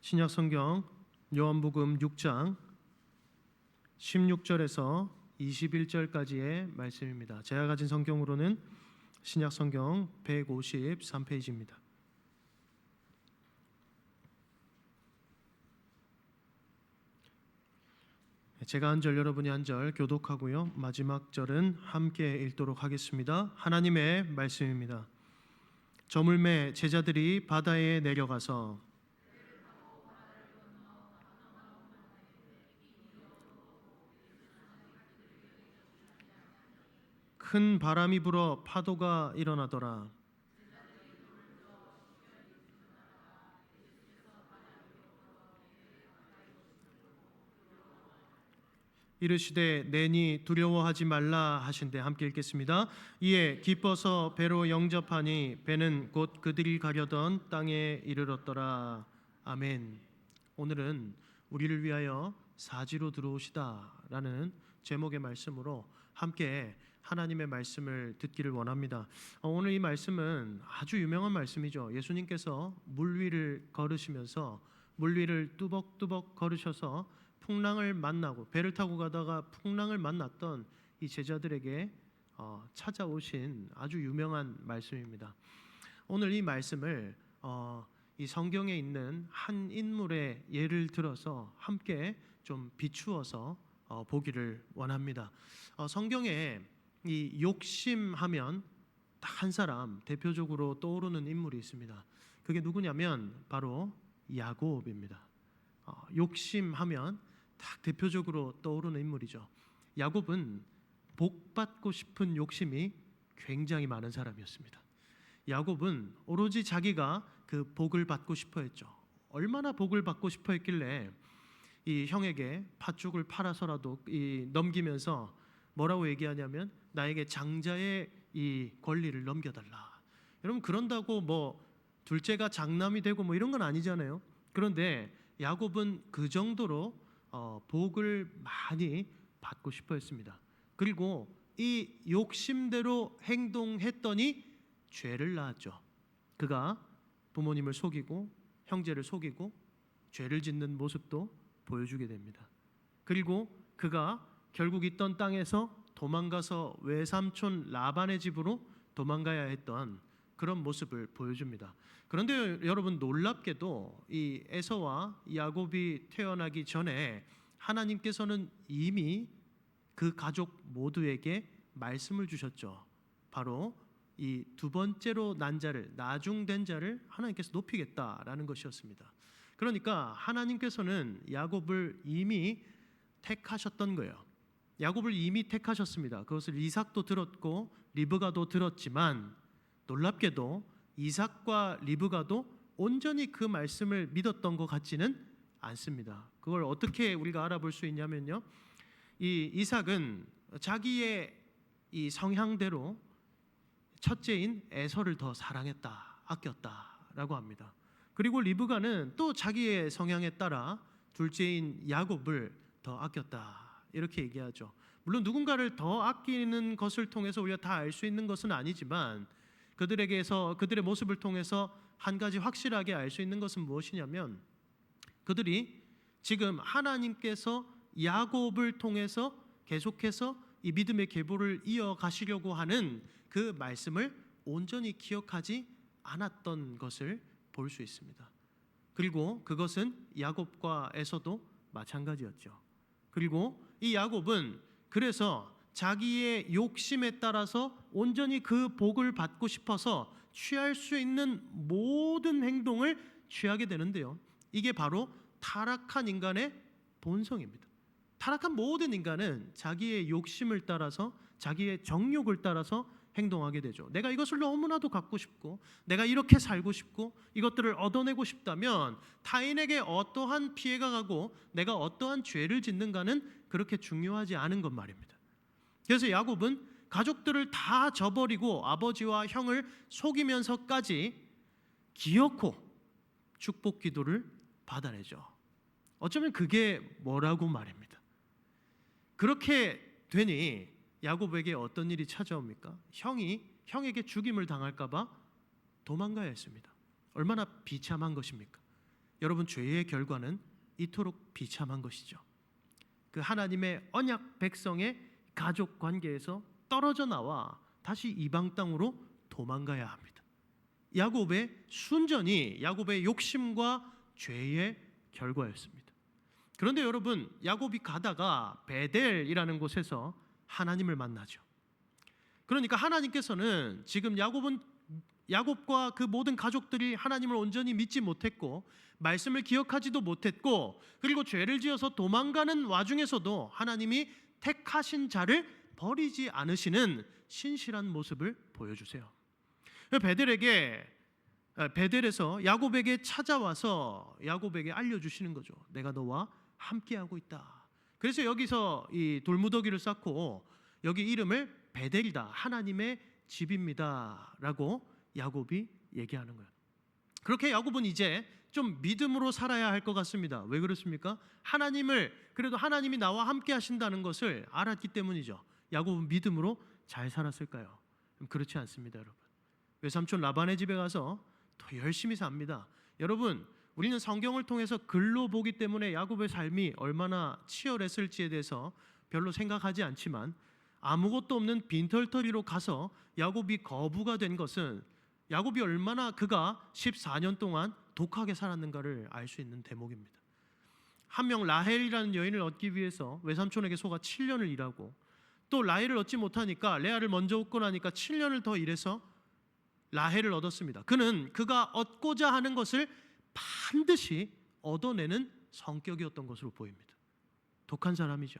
신약성경 요한복음 6장 16절에서 21절까지의 말씀입니다. 제가 가진 성경으로는 신약성경 153페이지입니다. 제가 한 절 여러분이 한 절 교독하고요, 마지막 절은 함께 읽도록 하겠습니다. 하나님의 말씀입니다. 저물매 제자들이 바다에 내려가서 큰 바람이 불어 파도가 일어나더라. 이르시되 내니 두려워하지 말라 하신대. 함께 읽겠습니다. 이에 기뻐서 배로 영접하니 배는 곧 그들이 가려던 땅에 이르렀더라. 아멘. 오늘은 우리를 위하여 사지로 들어오시다라는 제목의 말씀으로 함께 하나님의 말씀을 듣기를 원합니다. 오늘 이 말씀은 아주 유명한 말씀이죠. 예수님께서 물 위를 걸으시면서 물 위를 뚜벅뚜벅 걸으셔서 풍랑을 만나고 배를 타고 가다가 풍랑을 만났던 이 제자들에게 찾아오신 아주 유명한 말씀입니다. 오늘 이 말씀을 이 성경에 있는 한 인물의 예를 들어서 함께 좀 비추어서 보기를 원합니다. 성경에 이 욕심하면 딱 한 사람 대표적으로 떠오르는 인물이 있습니다. 그게 누구냐면 바로 야곱입니다. 욕심하면 딱 대표적으로 떠오르는 인물이죠. 야곱은 복받고 싶은 욕심이 굉장히 많은 사람이었습니다. 야곱은 오로지 자기가 그 복을 받고 싶어 했죠. 얼마나 복을 받고 싶어 했길래 이 형에게 팥죽을 팔아서라도 넘기면서 뭐라고 얘기하냐면 나에게 장자의 이 권리를 넘겨달라. 여러분, 그런다고 뭐 둘째가 장남이 되고 뭐 이런 건 아니잖아요. 그런데 야곱은 그 정도로 복을 많이 받고 싶어 했습니다. 그리고 이 욕심대로 행동했더니 죄를 낳았죠. 그가 부모님을 속이고 형제를 속이고 죄를 짓는 모습도 보여주게 됩니다. 그리고 그가 결국 있던 땅에서 도망가서 외삼촌 라반의 집으로 도망가야 했던 그런 모습을 보여줍니다. 그런데 여러분, 놀랍게도 이 에서와 야곱이 태어나기 전에 하나님께서는 이미 그 가족 모두에게 말씀을 주셨죠. 바로 이 두 번째로 난 자를, 나중된 자를 하나님께서 높이겠다라는 것이었습니다. 그러니까 하나님께서는 야곱을 이미 택하셨던 거예요. 야곱을 이미 택하셨습니다. 그것을 이삭도 들었고 리브가도 들었지만 놀랍게도 이삭과 리브가도 온전히 그 말씀을 믿었던 것 같지는 않습니다. 그걸 어떻게 우리가 알아볼 수 있냐면요, 이 이삭은 자기의 이 성향대로 첫째인 에서를 더 사랑했다, 아꼈다라고 합니다. 그리고 리브가는 또 자기의 성향에 따라 둘째인 야곱을 더 아꼈다, 이렇게 얘기하죠. 물론 누군가를 더 아끼는 것을 통해서 우리가 다 알 수 있는 것은 아니지만 그들에게서 그들의 모습을 통해서 한 가지 확실하게 알 수 있는 것은 무엇이냐면 그들이 지금 하나님께서 야곱을 통해서 계속해서 이 믿음의 계보를 이어가시려고 하는 그 말씀을 온전히 기억하지 않았던 것을 볼 수 있습니다. 그리고 그것은 야곱과 에서도 마찬가지였죠. 그리고 이 야곱은 그래서 자기의 욕심에 따라서 온전히 그 복을 받고 싶어서 취할 수 있는 모든 행동을 취하게 되는데요, 이게 바로 타락한 인간의 본성입니다. 타락한 모든 인간은 자기의 욕심을 따라서, 자기의 정욕을 따라서 행동하게 되죠. 내가 이것을 너무나도 갖고 싶고 내가 이렇게 살고 싶고 이것들을 얻어내고 싶다면 타인에게 어떠한 피해가 가고 내가 어떠한 죄를 짓는가는 그렇게 중요하지 않은 것 말입니다. 그래서 야곱은 가족들을 다 저버리고 아버지와 형을 속이면서까지 기어코 축복 기도를 받아내죠. 어쩌면 그게 뭐라고 말입니다. 그렇게 되니 야곱에게 어떤 일이 찾아옵니까? 형에게 죽임을 당할까 봐 도망가야 했습니다. 얼마나 비참한 것입니까? 여러분, 죄의 결과는 이토록 비참한 것이죠. 그 하나님의 언약 백성의 가족 관계에서 떨어져 나와 다시 이방 땅으로 도망가야 합니다. 야곱의 순전이 야곱의 욕심과 죄의 결과였습니다. 그런데 여러분, 야곱이 가다가 베델이라는 곳에서 하나님을 만나죠. 그러니까 하나님께서는 지금 야곱과 그 모든 가족들이 하나님을 온전히 믿지 못했고 말씀을 기억하지도 못했고 그리고 죄를 지어서 도망가는 와중에서도 하나님이 택하신 자를 버리지 않으시는 신실한 모습을 보여주세요. 베델에서 야곱에게 찾아와서 야곱에게 알려주시는 거죠. 내가 너와 함께하고 있다. 그래서 여기서 이 돌무더기를 쌓고 여기 이름을 베델이다, 하나님의 집입니다 라고 야곱이 얘기하는 거예요. 그렇게 야곱은 이제 좀 믿음으로 살아야 할 것 같습니다. 왜 그렇습니까? 그래도 하나님이 나와 함께 하신다는 것을 알았기 때문이죠. 야곱은 믿음으로 잘 살았을까요? 그렇지 않습니다, 여러분. 외삼촌 라반의 집에 가서 더 열심히 삽니다. 여러분, 우리는 성경을 통해서 글로 보기 때문에 야곱의 삶이 얼마나 치열했을지에 대해서 별로 생각하지 않지만 아무것도 없는 빈털터리로 가서 야곱이 거부가 된 것은 야곱이 얼마나 그가 14년 동안 독하게 살았는가를 알 수 있는 대목입니다. 한 명 라헬이라는 여인을 얻기 위해서 외삼촌에게 속아 7년을 일하고 또 라헬을 얻지 못하니까 레아를 먼저 얻고 나니까 7년을 더 일해서 라헬을 얻었습니다. 그는 그가 얻고자 하는 것을 반드시 얻어내는 성격이었던 것으로 보입니다. 독한 사람이죠.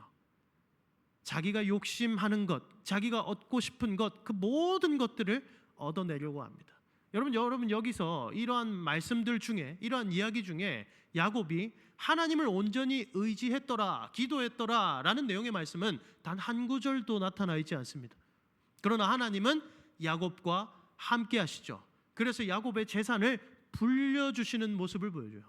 자기가 욕심하는 것, 자기가 얻고 싶은 것, 그 모든 것들을 얻어내려고 합니다. 여러분 여기서 이러한 말씀들 중에, 이러한 이야기 중에 야곱이 하나님을 온전히 의지했더라, 기도했더라 라는 내용의 말씀은 단 한 구절도 나타나 있지 않습니다. 그러나 하나님은 야곱과 함께 하시죠. 그래서 야곱의 재산을 불려주시는 모습을 보여줘요.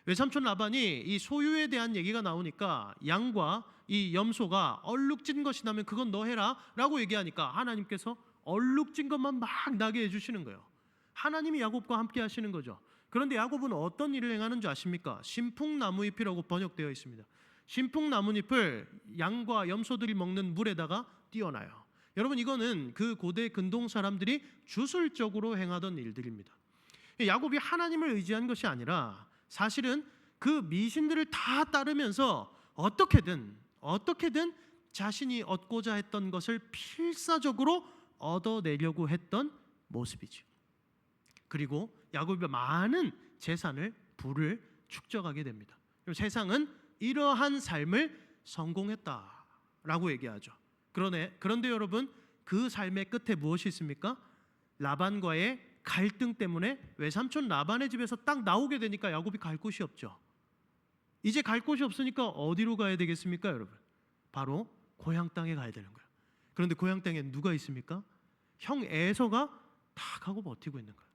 외삼촌 라반이 이 소유에 대한 얘기가 나오니까 양과 이 염소가 얼룩진 것이 나면 그건 너 해라 라고 얘기하니까 하나님께서 얼룩진 것만 막 나게 해주시는 거예요. 하나님이 야곱과 함께 하시는 거죠. 그런데 야곱은 어떤 일을 행하는 줄 아십니까? 신풍나무잎이라고 번역되어 있습니다. 신풍나무잎을 양과 염소들이 먹는 물에다가 띄워놔요. 여러분, 이거는 그 고대 근동 사람들이 주술적으로 행하던 일들입니다. 야곱이 하나님을 의지한 것이 아니라 사실은 그 미신들을 다 따르면서 어떻게든 자신이 얻고자 했던 것을 필사적으로 얻어내려고 했던 모습이죠. 그리고 야곱이 많은 재산을 부를 축적하게 됩니다. 세상은 이러한 삶을 성공했다라고 얘기하죠. 그런데 여러분, 그 삶의 끝에 무엇이 있습니까? 라반과의 갈등 때문에 외삼촌 라반의 집에서 딱 나오게 되니까 야곱이 갈 곳이 없죠. 이제 갈 곳이 없으니까 어디로 가야 되겠습니까, 여러분? 바로 고향 땅에 가야 되는 거예요. 그런데 고향 땅에 누가 있습니까? 형 에서가 다 하고 버티고 있는 거예요.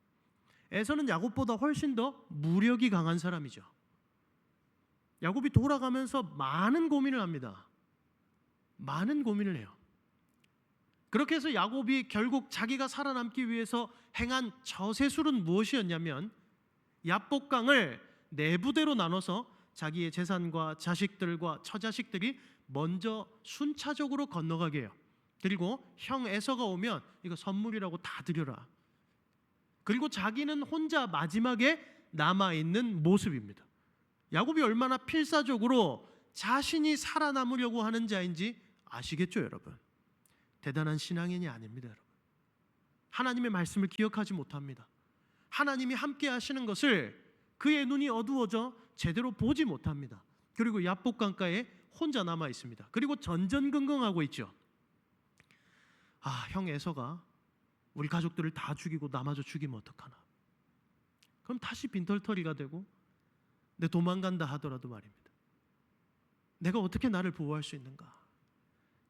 에서는 야곱보다 훨씬 더 무력이 강한 사람이죠. 야곱이 돌아가면서 많은 고민을 합니다. 많은 고민을 해요. 그렇게 해서 야곱이 결국 자기가 살아남기 위해서 행한 저세술은 무엇이었냐면 야복강을 네 부대로 나눠서 자기의 재산과 자식들과 처자식들이 먼저 순차적으로 건너가게 해요. 그리고 형 에서가 오면 이거 선물이라고 다 드려라. 그리고 자기는 혼자 마지막에 남아있는 모습입니다. 야곱이 얼마나 필사적으로 자신이 살아남으려고 하는 자인지 아시겠죠, 여러분? 대단한 신앙인이 아닙니다, 여러분. 하나님의 말씀을 기억하지 못합니다. 하나님이 함께 하시는 것을 그의 눈이 어두워져 제대로 보지 못합니다. 그리고 야복강가에 혼자 남아 있습니다. 그리고 전전긍긍하고 있죠. 형 에서가 우리 가족들을 다 죽이고 나마저 죽이면 어떡하나. 그럼 다시 빈털터리가 되고 내 도망간다 하더라도 말입니다. 내가 어떻게 나를 보호할 수 있는가.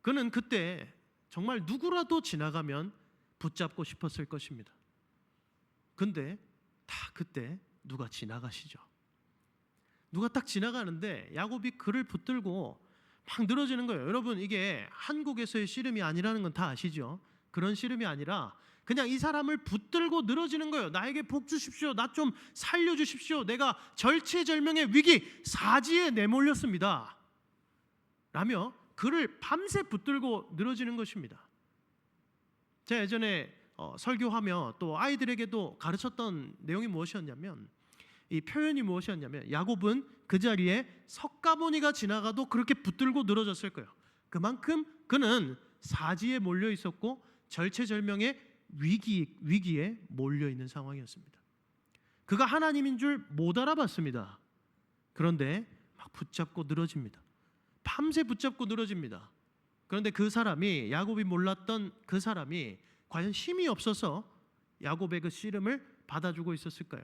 그는 그때 정말 누구라도 지나가면 붙잡고 싶었을 것입니다. 근데 다 그때 누가 지나가시죠. 누가 딱 지나가는데 야곱이 그를 붙들고 막 늘어지는 거예요. 여러분, 이게 한국에서의 씨름이 아니라는 건 다 아시죠? 그런 씨름이 아니라 그냥 이 사람을 붙들고 늘어지는 거예요. 나에게 복 주십시오. 나 좀 살려주십시오. 내가 절체절명의 위기, 사지에 내몰렸습니다. 라며 그를 밤새 붙들고 늘어지는 것입니다. 제가 예전에 설교하며 또 아이들에게도 가르쳤던 내용이 무엇이었냐면, 이 표현이 무엇이었냐면, 야곱은 그 자리에 석가모니가 지나가도 그렇게 붙들고 늘어졌을 거예요. 그만큼 그는 사지에 몰려 있었고 절체절명의 위기에 몰려 있는 상황이었습니다. 그가 하나님인 줄 못 알아봤습니다. 그런데 막 붙잡고 늘어집니다. 밤새 붙잡고 늘어집니다. 그런데 그 사람이, 야곱이 몰랐던 그 사람이 과연 힘이 없어서 야곱의 그 씨름을 받아주고 있었을까요?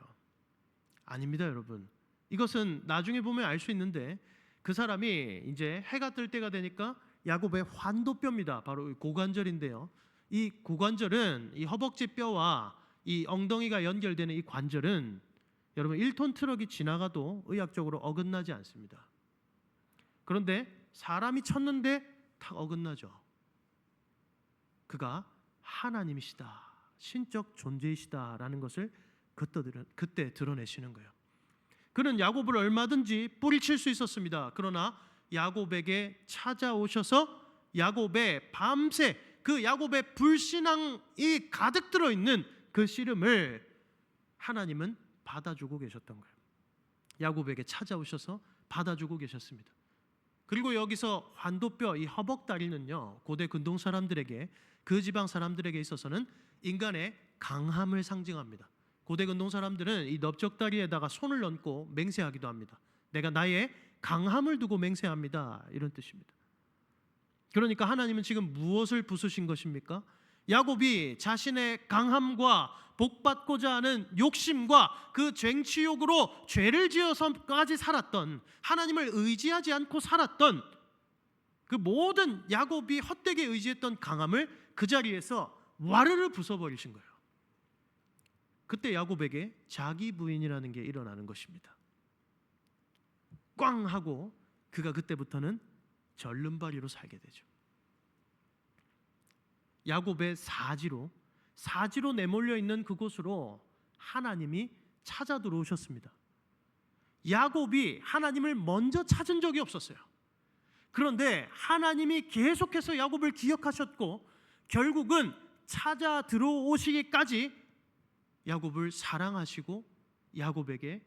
아닙니다, 여러분. 이것은 나중에 보면 알 수 있는데, 그 사람이 이제 해가 뜰 때가 되니까 야곱의 환도뼈입니다. 바로 고관절인데요. 이 고관절은, 이 허벅지 뼈와 이 엉덩이가 연결되는 이 관절은 여러분 1톤 트럭이 지나가도 의학적으로 어긋나지 않습니다. 그런데 사람이 쳤는데 탁 어긋나죠. 그가 하나님이시다, 신적 존재이시다라는 것을 그때 드러내시는 거예요. 그는 야곱을 얼마든지 뿌리칠 수 있었습니다. 그러나 야곱에게 찾아오셔서 야곱의 밤새 그 야곱의 불신앙이 가득 들어있는 그 씨름을 하나님은 받아주고 계셨던 거예요. 야곱에게 찾아오셔서 받아주고 계셨습니다. 그리고 여기서 환도뼈, 이 허벅다리는요, 고대 근동 사람들에게, 그 지방 사람들에게 있어서는 인간의 강함을 상징합니다. 고대 근동 사람들은 이 넓적다리에다가 손을 얹고 맹세하기도 합니다. 내가 나의 강함을 두고 맹세합니다, 이런 뜻입니다. 그러니까 하나님은 지금 무엇을 부수신 것입니까? 야곱이 자신의 강함과 복받고자 하는 욕심과 그 쟁취욕으로 죄를 지어서까지 살았던, 하나님을 의지하지 않고 살았던 그 모든 야곱이 헛되게 의지했던 강함을 그 자리에서 와르르 부숴버리신 거예요. 그때 야곱에게 자기 부인이라는 게 일어나는 것입니다. 꽝 하고 그가 그때부터는 절름발이로 살게 되죠. 야곱의 사지로 내몰려 있는 그곳으로 하나님이 찾아 들어오셨습니다. 야곱이 하나님을 먼저 찾은 적이 없었어요. 그런데 하나님이 계속해서 야곱을 기억하셨고 결국은 찾아 들어오시기까지 야곱을 사랑하시고 야곱에게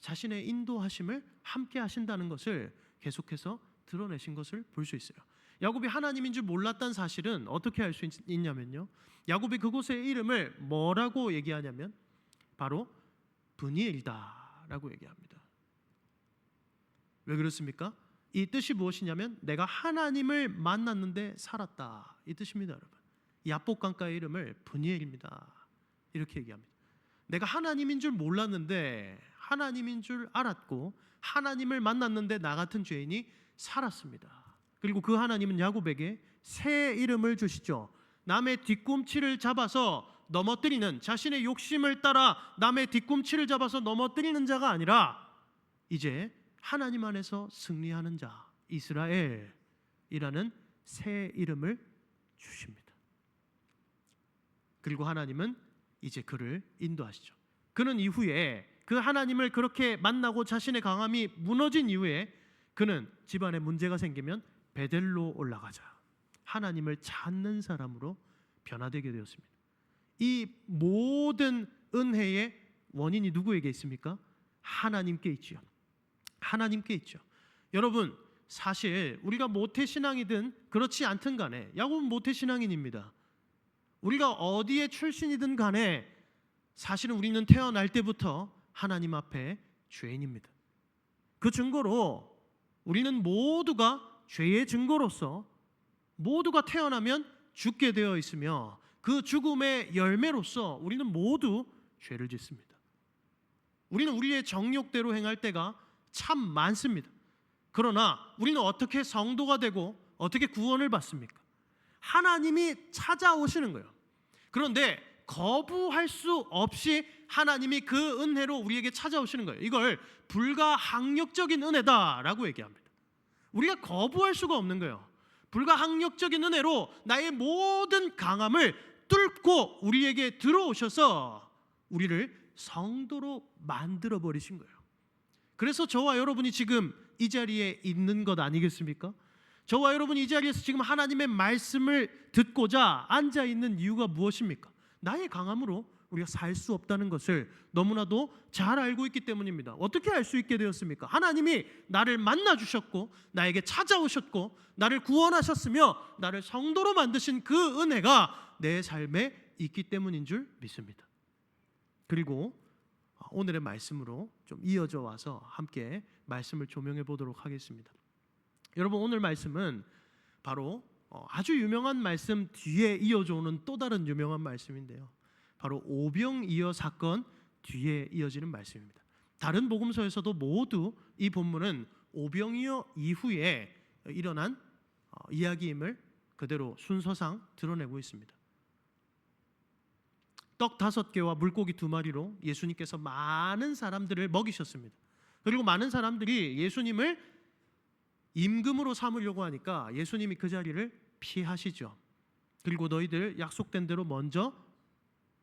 자신의 인도하심을 함께 하신다는 것을 계속해서 드러내신 것을 볼 수 있어요. 야곱이 하나님인 줄 몰랐다는 사실은 어떻게 알 수 있냐면요, 야곱이 그곳의 이름을 뭐라고 얘기하냐면 바로 브니엘다라고 얘기합니다. 왜 그렇습니까? 이 뜻이 무엇이냐면 내가 하나님을 만났는데 살았다, 이 뜻입니다. 여러분, 야복 강가의 이름을 브니엘입니다, 이렇게 얘기합니다. 내가 하나님인 줄 몰랐는데 하나님인 줄 알았고 하나님을 만났는데 나 같은 죄인이 살았습니다. 그리고 그 하나님은 야곱에게 새 이름을 주시죠. 남의 뒤꿈치를 잡아서 넘어뜨리는, 자신의 욕심을 따라 남의 뒤꿈치를 잡아서 넘어뜨리는 자가 아니라 이제 하나님 안에서 승리하는 자, 이스라엘이라는 새 이름을 주십니다. 그리고 하나님은 이제 그를 인도하시죠. 그는 이후에 그 하나님을 그렇게 만나고 자신의 강함이 무너진 이후에 그는 집안에 문제가 생기면 베델로 올라가자, 하나님을 찾는 사람으로 변화되게 되었습니다. 이 모든 은혜의 원인이 누구에게 있습니까? 하나님께 있지요. 하나님께 있죠. 여러분, 사실 우리가 모태신앙이든 그렇지 않든 간에, 야곱은 모태신앙인입니다. 우리가 어디에 출신이든 간에 사실은 우리는 태어날 때부터 하나님 앞에 죄인입니다. 그 증거로 우리는 모두가 죄의 증거로서 모두가 태어나면 죽게 되어 있으며 그 죽음의 열매로서 우리는 모두 죄를 짓습니다. 우리는 우리의 정욕대로 행할 때가 참 많습니다. 그러나 우리는 어떻게 성도가 되고 어떻게 구원을 받습니까? 하나님이 찾아오시는 거예요. 그런데 거부할 수 없이 하나님이 그 은혜로 우리에게 찾아오시는 거예요. 이걸 불가항력적인 은혜다라고 얘기합니다. 우리가 거부할 수가 없는 거예요. 불가항력적인 은혜로 나의 모든 강함을 뚫고 우리에게 들어오셔서 우리를 성도로 만들어 버리신 거예요. 그래서 저와 여러분이 지금 이 자리에 있는 것 아니겠습니까? 저와 여러분이 이 자리에서 지금 하나님의 말씀을 듣고자 앉아 있는 이유가 무엇입니까? 나의 강함으로 우리가 살 수 없다는 것을 너무나도 잘 알고 있기 때문입니다. 어떻게 알 수 있게 되었습니까? 하나님이 나를 만나 주셨고 나에게 찾아오셨고 나를 구원하셨으며 나를 성도로 만드신 그 은혜가 내 삶에 있기 때문인 줄 믿습니다. 그리고 오늘의 말씀으로 좀 이어져 와서 함께 말씀을 조명해 보도록 하겠습니다. 여러분, 오늘 말씀은 바로 아주 유명한 말씀 뒤에 이어져 오는 또 다른 유명한 말씀인데요. 바로 오병이어 사건 뒤에 이어지는 말씀입니다. 다른 복음서에서도 모두 이 본문은 오병이어 이후에 일어난 이야기임을 그대로 순서상 드러내고 있습니다. 떡 5개와 물고기 2마리로 예수님께서 많은 사람들을 먹이셨습니다. 그리고 많은 사람들이 예수님을 임금으로 삼으려고 하니까 예수님이 그 자리를 피하시죠. 그리고 너희들 약속된 대로 먼저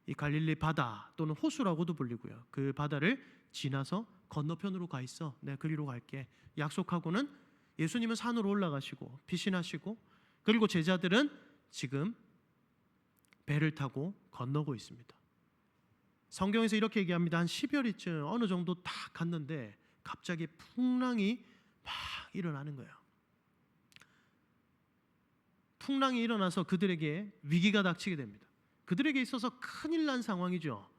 이 갈릴리 바다 또는 호수라고도 불리고요, 그 바다를 지나서 건너편으로 가 있어, 내가 그리로 갈게 약속하고는 예수님은 산으로 올라가시고 피신하시고, 그리고 제자들은 지금 배를 타고 건너고 있습니다. 성경에서 이렇게 얘기합니다. 한 10여리쯤 어느 정도 딱 갔는데 갑자기 풍랑이 막 일어나는 거예요. 풍랑이 일어나서 그들에게 위기가 닥치게 됩니다. 그들에게 있어서 큰일 난 상황이죠.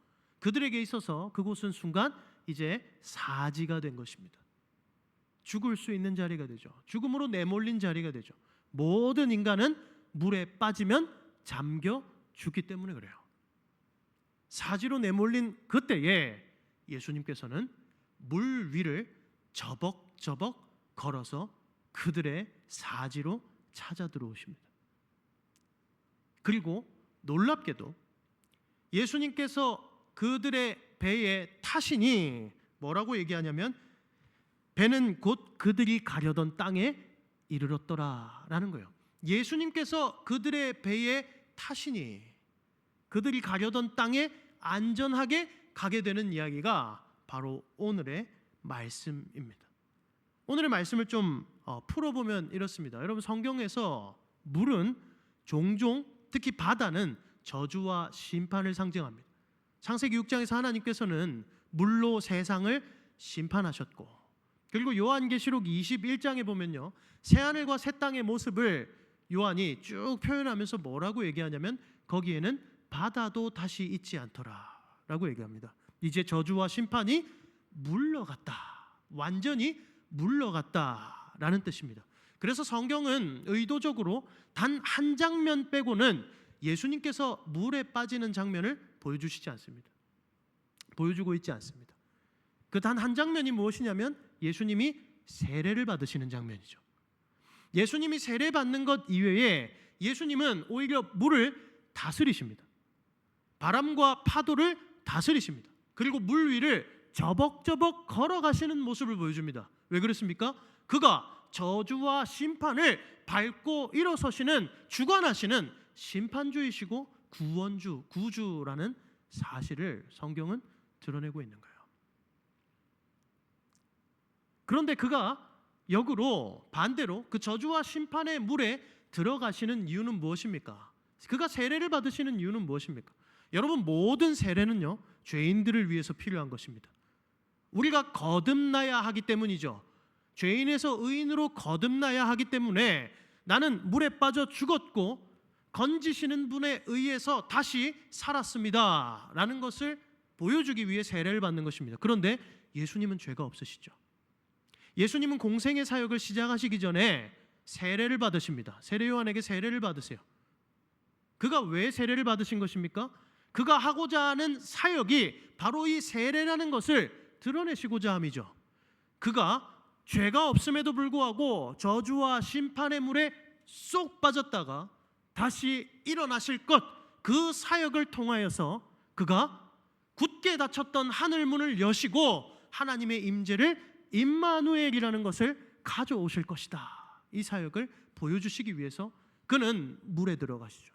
그들에게 있어서 그곳은 순간 이제 사지가 된 것입니다. 죽을 수 있는 자리가 되죠. 죽음으로 내몰린 자리가 되죠. 모든 인간은 물에 빠지면 잠겨 죽기 때문에 그래요. 사지로 내몰린 그때에 예수님께서는 물 위를 저벅저벅 걸어서 그들의 사지로 찾아 들어오십니다. 그리고 놀랍게도 예수님께서 그들의 배에 타시니 뭐라고 얘기하냐면 배는 곧 그들이 가려던 땅에 이르렀더라라는 거예요. 예수님께서 그들의 배에 타시니 그들이 가려던 땅에 안전하게 가게 되는 이야기가 바로 오늘의 말씀입니다. 오늘의 말씀을 좀 풀어보면 이렇습니다. 여러분, 성경에서 물은 종종, 특히 바다는 저주와 심판을 상징합니다. 창세기 6장에서 하나님께서는 물로 세상을 심판하셨고, 그리고 요한계시록 21장에 보면요, 새하늘과 새 땅의 모습을 요한이 쭉 표현하면서 뭐라고 얘기하냐면 거기에는 바다도 다시 있지 않더라 라고 얘기합니다. 이제 저주와 심판이 물러갔다, 완전히 물러갔다라는 뜻입니다. 그래서 성경은 의도적으로 단 한 장면 빼고는 예수님께서 물에 빠지는 장면을 보여주시지 않습니다. 보여주고 있지 않습니다. 그 단 한 장면이 무엇이냐면 예수님이 세례를 받으시는 장면이죠. 예수님이 세례 받는 것 이외에 예수님은 오히려 물을 다스리십니다. 바람과 파도를 다스리십니다. 그리고 물 위를 저벅저벅 걸어가시는 모습을 보여줍니다. 왜 그렇습니까? 그가 저주와 심판을 밟고 일어서시는, 주관하시는 심판주이시고 구원주, 구주라는 사실을 성경은 드러내고 있는 거예요. 그런데 그가 역으로 반대로 그 저주와 심판의 물에 들어가시는 이유는 무엇입니까? 그가 세례를 받으시는 이유는 무엇입니까? 여러분, 모든 세례는요, 죄인들을 위해서 필요한 것입니다. 우리가 거듭나야 하기 때문이죠. 죄인에서 의인으로 거듭나야 하기 때문에 나는 물에 빠져 죽었고 건지시는 분에 의해서 다시 살았습니다 라는 것을 보여주기 위해 세례를 받는 것입니다. 그런데 예수님은 죄가 없으시죠. 예수님은 공생의 사역을 시작하시기 전에 세례를 받으십니다. 세례 요한에게 세례를 받으세요. 그가 왜 세례를 받으신 것입니까? 그가 하고자 하는 사역이 바로 이 세례라는 것을 드러내시고자 함이죠. 그가 죄가 없음에도 불구하고 저주와 심판의 물에 쏙 빠졌다가 다시 일어나실 것, 그 사역을 통하여서 그가 굳게 닫혔던 하늘 문을 여시고 하나님의 임재를 임마누엘이라는 것을 가져오실 것이다, 이 사역을 보여주시기 위해서 그는 물에 들어가시죠.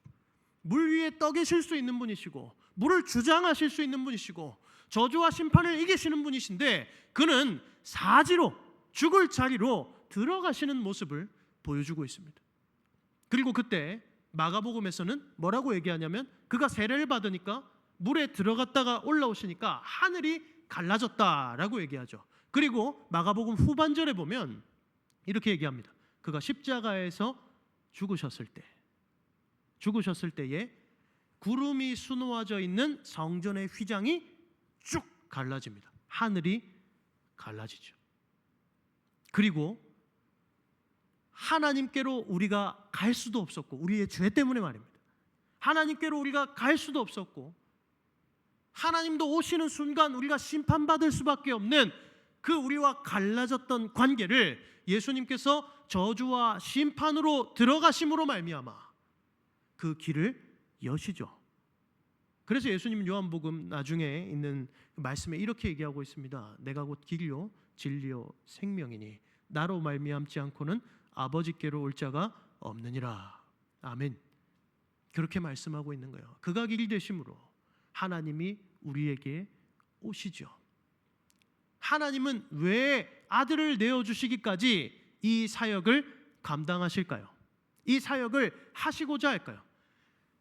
물 위에 떠 계실 수 있는 분이시고 물을 주장하실 수 있는 분이시고 저주와 심판을 이기시는 분이신데 그는 사지로 죽을 자리로 들어가시는 모습을 보여주고 있습니다. 그리고 그때 마가복음에서는 뭐라고 얘기하냐면 그가 세례를 받으니까 물에 들어갔다가 올라오시니까 하늘이 갈라졌다라고 얘기하죠. 그리고 마가복음 후반절에 보면 이렇게 얘기합니다. 그가 십자가에서 죽으셨을 때에 구름이 수놓아져 있는 성전의 휘장이 쭉 갈라집니다. 하늘이 갈라지죠. 그리고 하나님께로 우리가 갈 수도 없었고, 우리의 죄 때문에 말입니다. 하나님께로 우리가 갈 수도 없었고, 하나님도 오시는 순간 우리가 심판받을 수밖에 없는 그 우리와 갈라졌던 관계를 예수님께서 저주와 심판으로 들어가심으로 말미암아 그 길을 여시죠. 그래서 예수님 요한복음 나중에 있는 말씀에 이렇게 얘기하고 있습니다. 내가 곧 길이요 진리요 생명이니 나로 말미암지 않고는 아버지께로 올 자가 없느니라. 아멘. 그렇게 말씀하고 있는 거예요. 그가 길 되심으로 하나님이 우리에게 오시죠. 하나님은 왜 아들을 내어주시기까지 이 사역을 감당하실까요? 이 사역을 하시고자 할까요?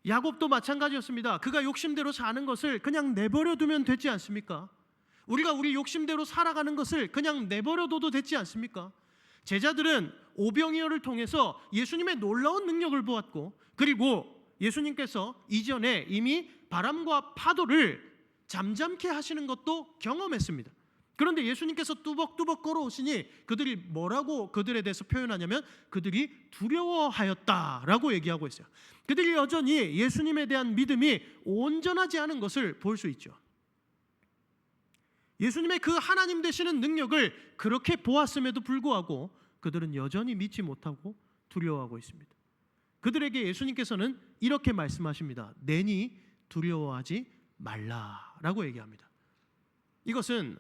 야곱도 마찬가지였습니다. 그가 욕심대로 사는 것을 그냥 내버려 두면 되지 않습니까? 우리가 우리 욕심대로 살아가는 것을 그냥 내버려 둬도 되지 않습니까? 제자들은 오병이어를 통해서 예수님의 놀라운 능력을 보았고, 그리고 예수님께서 이전에 이미 바람과 파도를 잠잠케 하시는 것도 경험했습니다. 그런데 예수님께서 뚜벅뚜벅 걸어오시니 그들이 뭐라고 그들에 대해서 표현하냐면 그들이 두려워하였다라고 얘기하고 있어요. 그들이 여전히 예수님에 대한 믿음이 온전하지 않은 것을 볼 수 있죠. 예수님의 그 하나님 되시는 능력을 그렇게 보았음에도 불구하고 그들은 여전히 믿지 못하고 두려워하고 있습니다. 그들에게 예수님께서는 이렇게 말씀하십니다. 내니 두려워하지 말라라고 얘기합니다. 이것은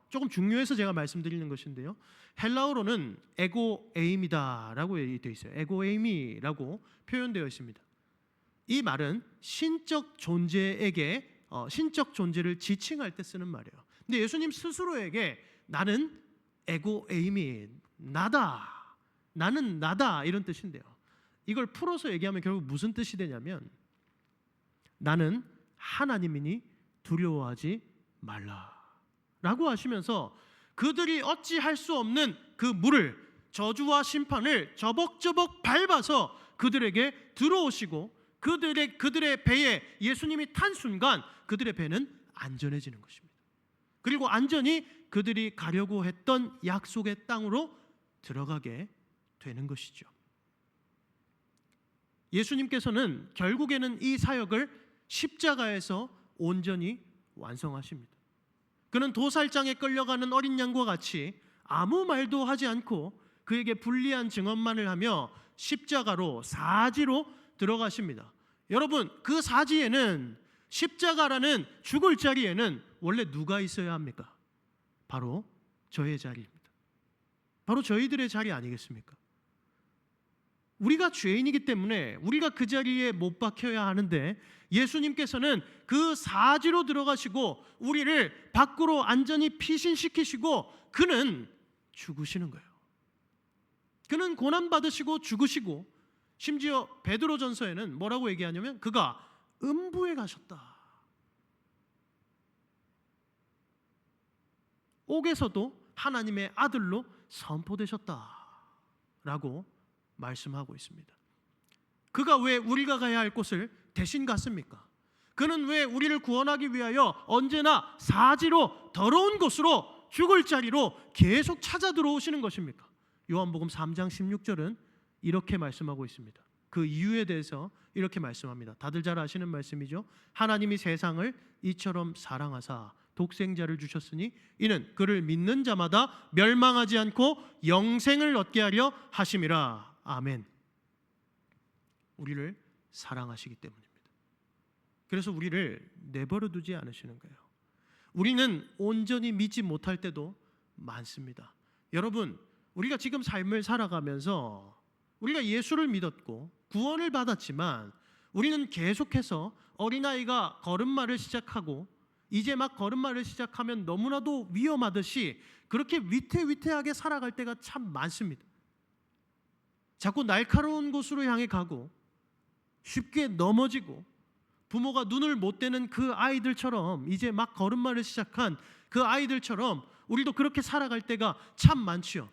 조금 중요해서 제가 말씀드리는 것인데요, 헬라어로는 에고에임이다라고 되어 있어요. 에고에임이라고 표현되어 있습니다. 이 말은 신적 존재에게 신적 존재를 지칭할 때 쓰는 말이에요. 근데 예수님 스스로에게 나는 에고에임이 나다, 나는 나다 이런 뜻인데요. 이걸 풀어서 얘기하면 결국 무슨 뜻이 되냐면 나는 하나님이니 두려워하지 말라라고 하시면서 그들이 어찌할 수 없는 그 물을, 저주와 심판을 저벅저벅 밟아서 그들에게 들어오시고 그들의 배에 예수님이 탄 순간 그들의 배는 안전해지는 것입니다. 그리고 안전히 그들이 가려고 했던 약속의 땅으로 들어가게 되는 것이죠. 예수님께서는 결국에는 이 사역을 십자가에서 온전히 완성하십니다. 그는 도살장에 끌려가는 어린 양과 같이 아무 말도 하지 않고 그에게 불리한 증언만을 하며 십자가로 사지로 들어가십니다. 여러분, 그 사지에는, 십자가라는 죽을 자리에는 원래 누가 있어야 합니까? 바로 저의 자리입니다. 바로 저희들의 자리 아니겠습니까? 우리가 죄인이기 때문에 우리가 그 자리에 못 박혀야 하는데 예수님께서는 그 사지로 들어가시고 우리를 밖으로 안전히 피신시키시고 그는 죽으시는 거예요. 그는 고난받으시고 죽으시고, 심지어 베드로전서에는 뭐라고 얘기하냐면 그가 음부에 가셨다. 옥에서도 하나님의 아들로 선포되셨다라고 말씀하고 있습니다. 그가 왜 우리가 가야 할 곳을 대신 갔습니까? 그는 왜 우리를 구원하기 위하여 언제나 사지로, 더러운 곳으로, 죽을 자리로 계속 찾아 들어오시는 것입니까? 요한복음 3장 16절은 이렇게 말씀하고 있습니다. 그 이유에 대해서 이렇게 말씀합니다. 다들 잘 아시는 말씀이죠. 하나님이 세상을 이처럼 사랑하사 독생자를 주셨으니 이는 그를 믿는 자마다 멸망하지 않고 영생을 얻게 하려 하심이라. 아멘. 우리를 사랑하시기 때문입니다. 그래서 우리를 내버려 두지 않으시는 거예요. 우리는 온전히 믿지 못할 때도 많습니다. 여러분, 우리가 지금 삶을 살아가면서 우리가 예수를 믿었고 구원을 받았지만 우리는 계속해서 어린아이가 걸음마를 시작하고 이제 막 걸음마를 시작하면 너무나도 위험하듯이 그렇게 위태위태하게 살아갈 때가 참 많습니다. 자꾸 날카로운 곳으로 향해 가고 쉽게 넘어지고 부모가 눈을 못 떼는 그 아이들처럼, 이제 막 걸음마를 시작한 그 아이들처럼 우리도 그렇게 살아갈 때가 참 많지요.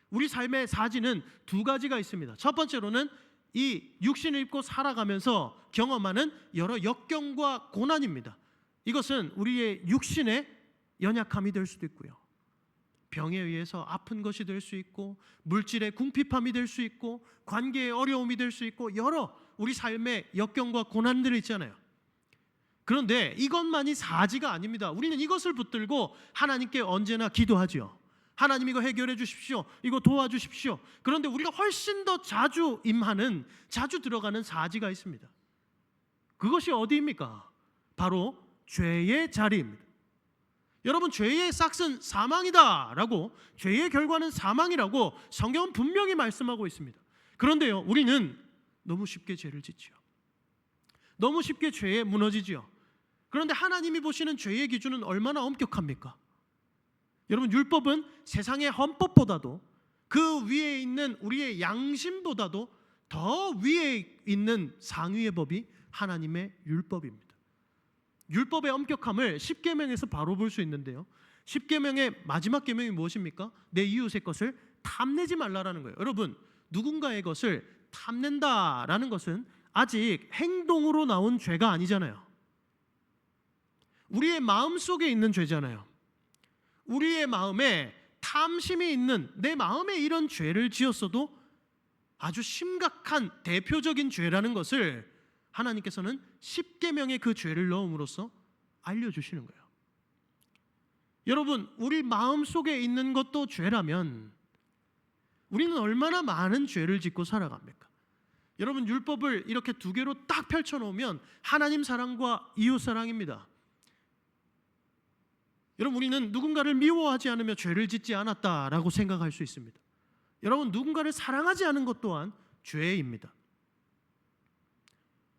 우리 삶의 사지는 두 가지가 있습니다. 첫 번째로는 이 육신을 입고 살아가면서 경험하는 여러 역경과 고난입니다. 이것은 우리의 육신의 연약함이 될 수도 있고요, 병에 의해서 아픈 것이 될 수 있고, 물질의 궁핍함이 될 수 있고, 관계의 어려움이 될 수 있고, 여러 우리 삶의 역경과 고난들이 있잖아요. 그런데 이것만이 사지가 아닙니다. 우리는 이것을 붙들고 하나님께 언제나 기도하지요. 하나님 이거 해결해 주십시오, 이거 도와주십시오. 그런데 우리가 훨씬 더 자주 임하는, 자주 들어가는 사지가 있습니다. 그것이 어디입니까? 바로 죄의 자리입니다. 여러분, 죄의 싹은 사망이다 라고, 죄의 결과는 사망이라고 성경은 분명히 말씀하고 있습니다. 그런데요, 우리는 너무 쉽게 죄를 짓지요. 너무 쉽게 죄에 무너지지요. 그런데 하나님이 보시는 죄의 기준은 얼마나 엄격합니까? 여러분, 율법은 세상의 헌법보다도, 그 위에 있는 우리의 양심보다도 더 위에 있는 상위의 법이 하나님의 율법입니다. 율법의 엄격함을 십계명에서 바로 볼 수 있는데요, 십계명의 마지막 계명이 무엇입니까? 내 이웃의 것을 탐내지 말라라는 거예요. 여러분, 누군가의 것을 탐낸다라는 것은 아직 행동으로 나온 죄가 아니잖아요. 우리의 마음 속에 있는 죄잖아요. 우리의 마음에 탐심이 있는, 내 마음에 이런 죄를 지었어도 아주 심각한 대표적인 죄라는 것을 하나님께서는 십계명의 그 죄를 넣음으로써 알려주시는 거예요. 여러분, 우리 마음 속에 있는 것도 죄라면 우리는 얼마나 많은 죄를 짓고 살아갑니까? 여러분, 율법을 이렇게 두 개로 딱 펼쳐놓으면 하나님 사랑과 이웃 사랑입니다. 여러분, 우리는 누군가를 미워하지 않으며 죄를 짓지 않았다라고 생각할 수 있습니다. 여러분, 누군가를 사랑하지 않은 것 또한 죄입니다.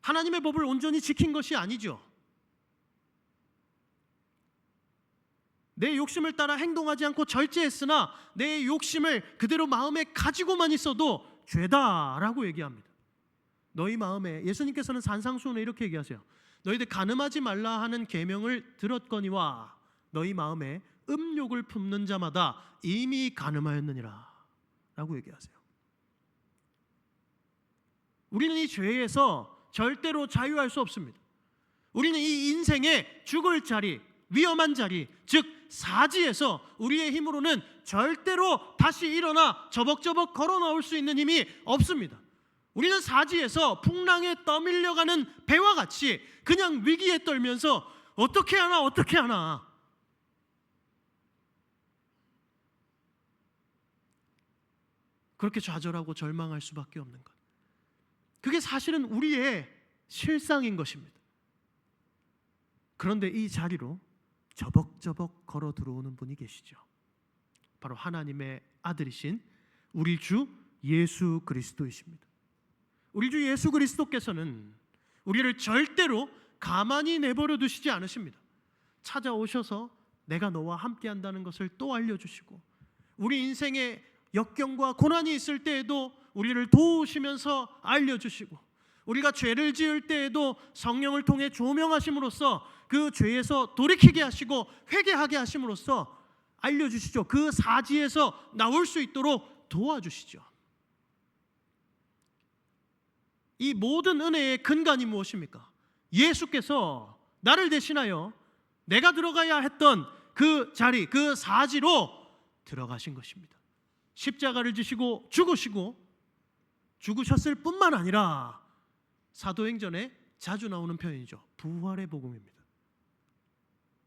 하나님의 법을 온전히 지킨 것이 아니죠. 내 욕심을 따라 행동하지 않고 절제했으나 내 욕심을 그대로 마음에 가지고만 있어도 죄다라고 얘기합니다. 너희 마음에, 예수님께서는 산상수훈에 이렇게 얘기하세요. 너희들 간음하지 말라 하는 계명을 들었거니와 너희 마음에 음욕을 품는 자마다 이미 간음하였느니라 라고 얘기하세요. 우리는 이 죄에서 절대로 자유할 수 없습니다. 우리는 이 인생의 죽을 자리, 위험한 자리, 즉 사지에서 우리의 힘으로는 절대로 다시 일어나 저벅저벅 걸어 나올 수 있는 힘이 없습니다. 우리는 사지에서 풍랑에 떠밀려가는 배와 같이 그냥 위기에 떨면서 어떻게 하나 그렇게 좌절하고 절망할 수밖에 없는 것, 그게 사실은 우리의 실상인 것입니다. 그런데 이 자리로 저벅저벅 걸어 들어오는 분이 계시죠. 바로 하나님의 아들이신 우리 주 예수 그리스도이십니다. 우리 주 예수 그리스도께서는 우리를 절대로 가만히 내버려 두시지 않으십니다. 찾아오셔서 내가 너와 함께 한다는 것을 또 알려주시고, 우리 인생에 역경과 고난이 있을 때에도 우리를 도우시면서 알려주시고, 우리가 죄를 지을 때에도 성령을 통해 조명하심으로써 그 죄에서 돌이키게 하시고 회개하게 하심으로써 알려주시죠. 그 사지에서 나올 수 있도록 도와주시죠. 이 모든 은혜의 근간이 무엇입니까? 예수께서 나를 대신하여 내가 들어가야 했던 그 자리, 그 사지로 들어가신 것입니다. 십자가를 지시고 죽으셨을 뿐만 아니라 사도행전에 자주 나오는 표현이죠. 부활의 복음입니다.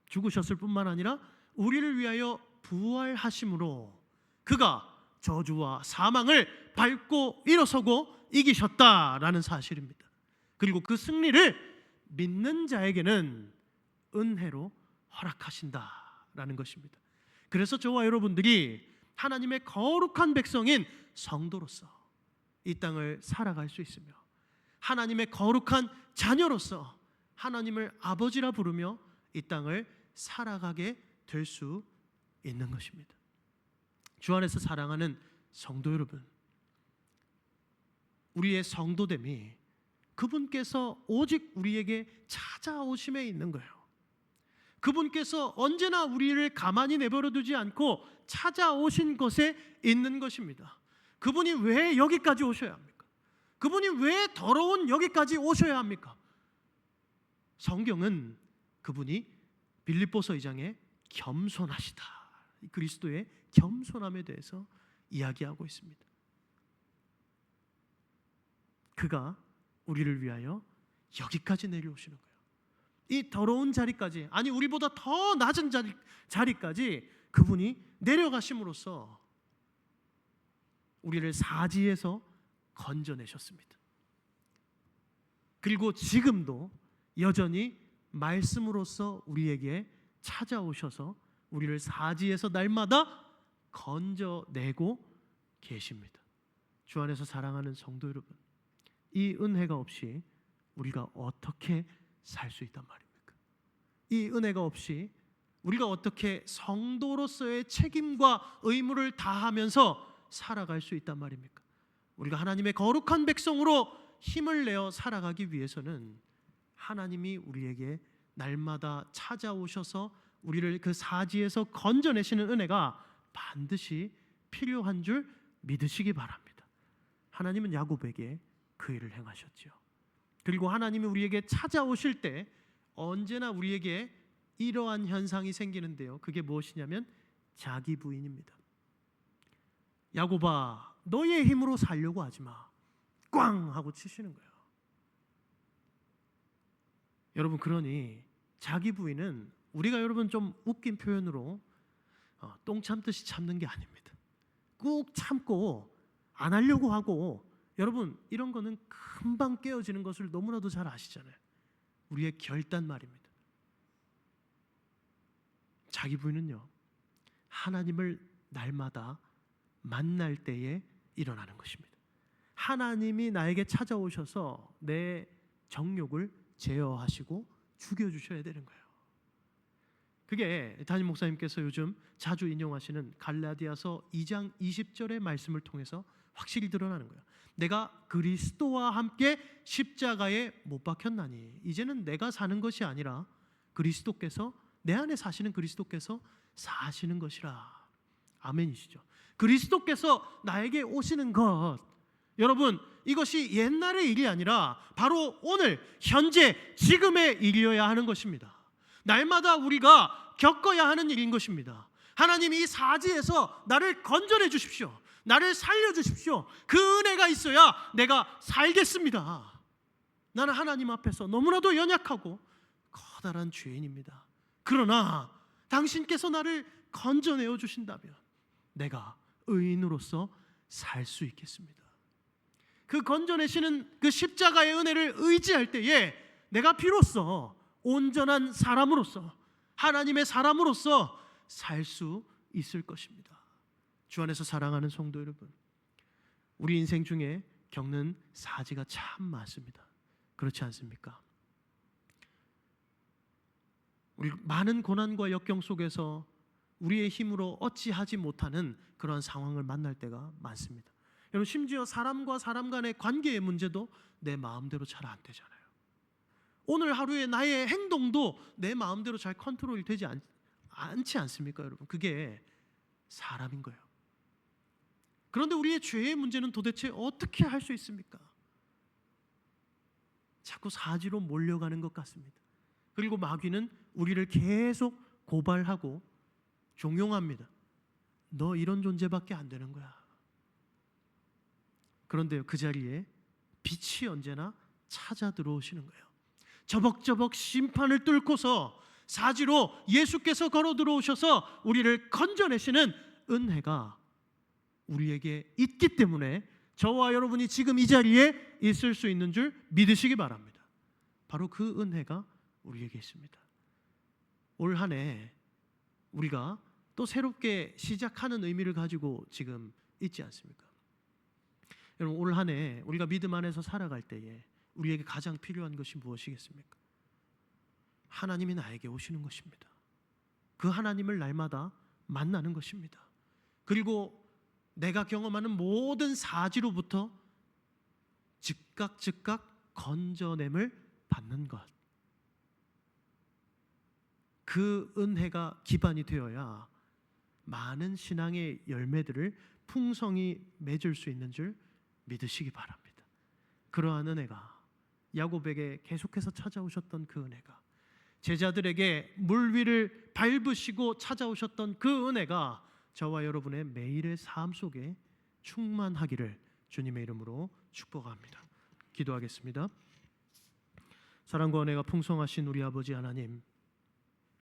죽으셨을 뿐만 아니라 우리를 위하여 부활하심으로 그가 저주와 사망을 밟고 일어서고 이기셨다라는 사실입니다. 그리고 그 승리를 믿는 자에게는 은혜로 허락하신다라는 것입니다. 그래서 저와 여러분들이 하나님의 거룩한 백성인 성도로서 이 땅을 살아갈 수 있으며 하나님의 거룩한 자녀로서 하나님을 아버지라 부르며 이 땅을 살아가게 될 수 있는 것입니다. 주 안에서 사랑하는 성도 여러분, 우리의 성도됨이 그분께서 오직 우리에게 찾아오심에 있는 거예요. 그분께서 언제나 우리를 가만히 내버려 두지 않고 찾아오신 것에 있는 것입니다. 그분이 왜 여기까지 오셔야 합니까? 그분이 왜 더러운 여기까지 오셔야 합니까? 성경은 그분이 빌립보서 2장에 겸손하시다, 그리스도의 겸손함에 대해서 이야기하고 있습니다. 그가 우리를 위하여 여기까지 내려오시는 거예요. 이 더러운 자리까지, 아니 우리보다 더 낮은 자리까지 그분이 내려가심으로써 우리를 사지에서 건져내셨습니다. 그리고 지금도 여전히 말씀으로써 우리에게 찾아오셔서 우리를 사지에서 날마다 건져내고 계십니다. 주 안에서 사랑하는 성도 여러분, 이 은혜가 없이 우리가 어떻게 살 수 있단 말입니까? 이 은혜가 없이 우리가 어떻게 성도로서의 책임과 의무를 다하면서 살아갈 수 있단 말입니까? 우리가 하나님의 거룩한 백성으로 힘을 내어 살아가기 위해서는 하나님이 우리에게 날마다 찾아오셔서 우리를 그 사지에서 건져내시는 은혜가 반드시 필요한 줄 믿으시기 바랍니다. 하나님은 야곱에게 그 일을 행하셨죠. 그리고 하나님이 우리에게 찾아오실 때 언제나 우리에게 이러한 현상이 생기는데요, 그게 무엇이냐면 자기 부인입니다. 야곱아, 너의 힘으로 살려고 하지 마. 꽝 하고 치시는 거예요. 여러분, 그러니 자기 부인은 우리가 여러분 좀 웃긴 표현으로 똥 참듯이 참는 게 아닙니다. 꾹 참고 안 하려고 하고, 여러분 이런 거는 금방 깨어지는 것을 너무나도 잘 아시잖아요. 우리의 결단 말입니다. 자기 부인은요, 하나님을 날마다 만날 때에 일어나는 것입니다. 하나님이 나에게 찾아오셔서 내 정욕을 제어하시고 죽여주셔야 되는 거예요. 그게 담임 목사님께서 요즘 자주 인용하시는 갈라디아서 2장 20절의 말씀을 통해서 확실히 드러나는 거예요. 내가 그리스도와 함께 십자가에 못 박혔나니 이제는 내가 사는 것이 아니라 그리스도께서, 내 안에 사시는 그리스도께서 사시는 것이라. 아멘이시죠? 그리스도께서 나에게 오시는 것, 여러분 이것이 옛날의 일이 아니라 바로 오늘 현재 지금의 일이어야 하는 것입니다. 날마다 우리가 겪어야 하는 일인 것입니다. 하나님이 이 사지에서 나를 건져내 주십시오. 나를 살려주십시오. 그 은혜가 있어야 내가 살겠습니다. 나는 하나님 앞에서 너무나도 연약하고 커다란 죄인입니다. 그러나 당신께서 나를 건져내어 주신다면 내가 의인으로서 살 수 있겠습니다. 그 건져내시는 그 십자가의 은혜를 의지할 때에 내가 비로소 온전한 사람으로서, 하나님의 사람으로서 살 수 있을 것입니다. 주 안에서 사랑하는 성도 여러분, 우리 인생 중에 겪는 사지가 참 많습니다. 그렇지 않습니까? 우리 많은 고난과 역경 속에서 우리의 힘으로 어찌하지 못하는 그런 상황을 만날 때가 많습니다. 여러분, 심지어 사람과 사람 간의 관계의 문제도 내 마음대로 잘 안 되잖아요. 오늘 하루의 나의 행동도 내 마음대로 잘 컨트롤이 되지 않지 않습니까, 여러분? 그게 사람인 거예요. 그런데 우리의 죄의 문제는 도대체 어떻게 할 수 있습니까? 자꾸 사지로 몰려가는 것 같습니다. 그리고 마귀는 우리를 계속 고발하고 종용합니다. 너 이런 존재밖에 안 되는 거야. 그런데요, 그 자리에 빛이 언제나 찾아 들어오시는 거예요. 저벅저벅 심판을 뚫고서 사지로 예수께서 걸어 들어오셔서 우리를 건져내시는 은혜가 우리에게 있기 때문에 저와 여러분이 지금 이 자리에 있을 수 있는 줄 믿으시기 바랍니다. 바로 그 은혜가 우리에게 있습니다. 올 한 해 우리가 또 새롭게 시작하는 의미를 가지고 지금 있지 않습니까? 여러분, 올 한 해 우리가 믿음 안에서 살아갈 때에 우리에게 가장 필요한 것이 무엇이겠습니까? 하나님이 나에게 오시는 것입니다. 그 하나님을 날마다 만나는 것입니다. 그리고 내가 경험하는 모든 사지로부터 즉각 건져냄을 받는 것. 그 은혜가 기반이 되어야 많은 신앙의 열매들을 풍성히 맺을 수 있는 줄 믿으시기 바랍니다. 그러한 은혜가 야곱에게 계속해서 찾아오셨던 그 은혜가, 제자들에게 물 위를 밟으시고 찾아오셨던 그 은혜가 저와 여러분의 매일의 삶 속에 충만하기를 주님의 이름으로 축복합니다. 기도하겠습니다. 사랑과 은혜가 풍성하신 우리 아버지 하나님,